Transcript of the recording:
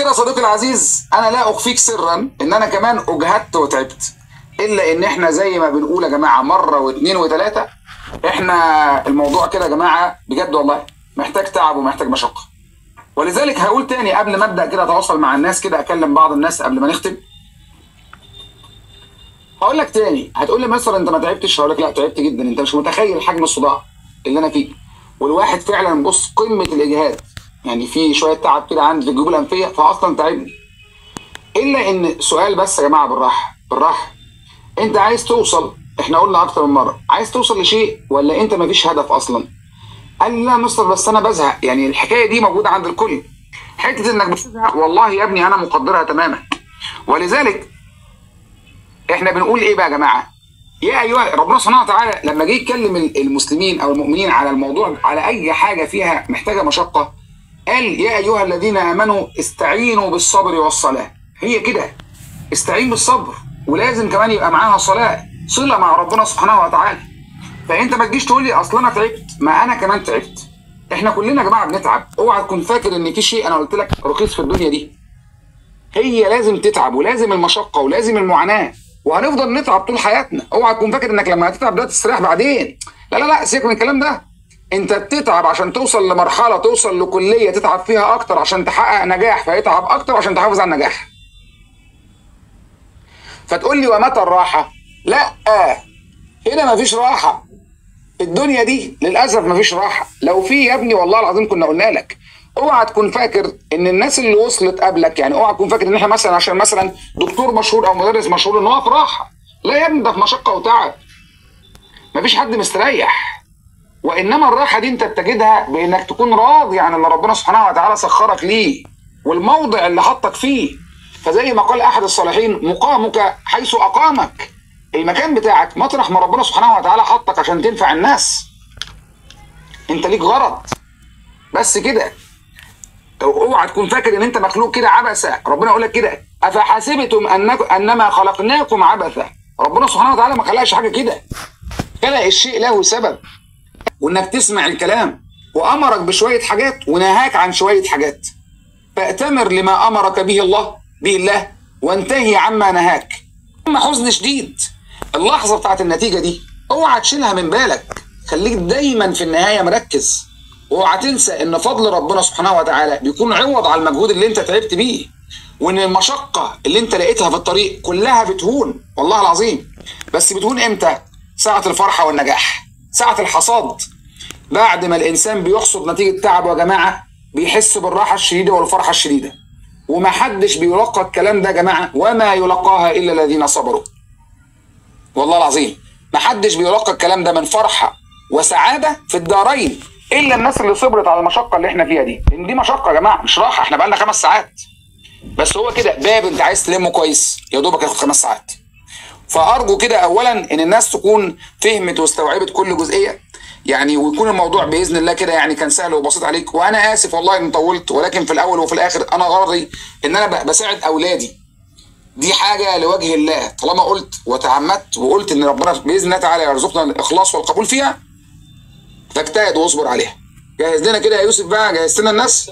كده صديقي العزيز، انا لا اخفيك سرا ان انا كمان اجهدت وتعبت، الا ان احنا زي ما بنقول يا جماعه مره واثنين وثلاثه، احنا الموضوع كده يا جماعه بجد والله محتاج تعب ومحتاج مشقه. ولذلك هقول تاني قبل ما ابدا كده اتواصل مع الناس كده، اكلم بعض الناس قبل ما نختم. هقول لك تاني، هتقول لي مثلا انت ما تعبتش، هقول لك لا تعبت جدا، انت مش متخيل حجم الصداع اللي انا فيه. والواحد فعلا بص قمه الاجهاد، يعني في شويه تعب كده عندي في الجيوب الانفيه فاصلا تعبني. الا ان سؤال بس يا جماعه، بالراحه بالراحه، انت عايز توصل، احنا قلنا اكتر من مره، عايز توصل لشيء ولا انت مفيش هدف اصلا؟ قال لي لا يا مستر بس انا بزهق. يعني الحكايه دي موجوده عند الكل، حته انك بتزهق، والله يا ابني انا مقدرها تماما. ولذلك احنا بنقول ايه بقى يا جماعه؟ يا ايها ربنا سبحانه وتعالى لما جه يتكلم المسلمين او المؤمنين على الموضوع، على اي حاجه فيها محتاجه مشقه، قال يا ايها الذين امنوا استعينوا بالصبر والصلاه. هي كده، استعين بالصبر، ولازم كمان يبقى معاها صلاه، صله مع ربنا سبحانه وتعالى. فانت ما تجيش تقول لي اصل انا تعبت، ما انا كمان تعبت. احنا كلنا يا جماعه بنتعب، اوعى تكون فاكر ان في شيء انا قلت لك رخيص في الدنيا دي. هي لازم تتعب، ولازم المشقه، ولازم المعاناه، وهنفضل نتعب طول حياتنا. اوعى تكون فاكر انك لما هتتعب ده تستريح بعدين. لا لا لا، سيبك من الكلام ده. انت بتتعب عشان توصل لمرحله، توصل لكليه تتعب فيها اكتر عشان تحقق نجاح، فيتعب اكتر عشان تحافظ على النجاح. فتقول لي ومتى الراحه؟ لا، هنا مفيش راحه في الدنيا دي، للاسف مفيش راحه. لو في يا ابني والله العظيم كنا قلنا لك. اوعى تكون فاكر ان الناس اللي وصلت قبلك، يعني اوعى تكون فاكر ان احنا مثلا عشان مثلا دكتور مشهور او مدرس مشهور ان هو في راحه. لا يا ابني، ده في مشقه وتعب، مفيش حد مستريح. وانما الراحه دي انت بتجدها بانك تكون راضي عن اللي ربنا سبحانه وتعالى سخرك ليه والموضع اللي حطك فيه. فزي ما قال احد الصالحين: مقامك حيث اقامك. المكان بتاعك مطرح ما ربنا سبحانه وتعالى حطك عشان تنفع الناس. انت ليك غرض بس كده. اوعى تكون فاكر ان انت مخلوق كده عبثا. ربنا يقول لك كده: افحسبتم انما خلقناكم عبثا. ربنا سبحانه وتعالى ما خلقش حاجه كده، خلق الشيء له سبب، وانك تسمع الكلام، وامرك بشويه حاجات ونهاك عن شويه حاجات. فاتمر لما امرك به الله وانتهي عما نهاك. اما حزن شديد اللحظه بتاعت النتيجه دي اوعى تشيلها من بالك، خليك دايما في النهايه مركز. واوعى تنسى ان فضل ربنا سبحانه وتعالى بيكون عوض على المجهود اللي انت تعبت بيه، وان المشقه اللي انت لقيتها في الطريق كلها بتهون والله العظيم. بس بتهون امتى؟ ساعه الفرحه والنجاح، ساعه الحصاد. بعد ما الانسان بيحصد نتيجه تعبه يا جماعه بيحس بالراحه الشديده والفرحه الشديده. ومحدش بيلقى الكلام ده يا جماعه، وما يلقاها الا الذين صبروا. والله العظيم محدش بيلقى الكلام ده من فرحه وسعاده في الدارين الا الناس اللي صبرت على المشقه اللي احنا فيها دي. لان دي مشقه يا جماعه مش راحه. احنا بقالنا 5 ساعات بس، هو كده باب انت عايز تلمه كويس يا دوبك ياخد 5 ساعات. فارجو كده اولا ان الناس تكون فهمت واستوعبت كل جزئيه، يعني ويكون الموضوع باذن الله كده يعني كان سهل وبسيط عليك. وانا اسف والله ان طولت، ولكن في الاول وفي الاخر انا غرضي ان انا بساعد اولادي. دي حاجه لوجه الله، طالما قلت وتعمدت وقلت ان ربنا باذن الله تعالى يرزقنا الاخلاص والقبول فيها، فاجتهد واصبر عليها. جهز لنا كده يا يوسف بقى، جهزت لنا الناس.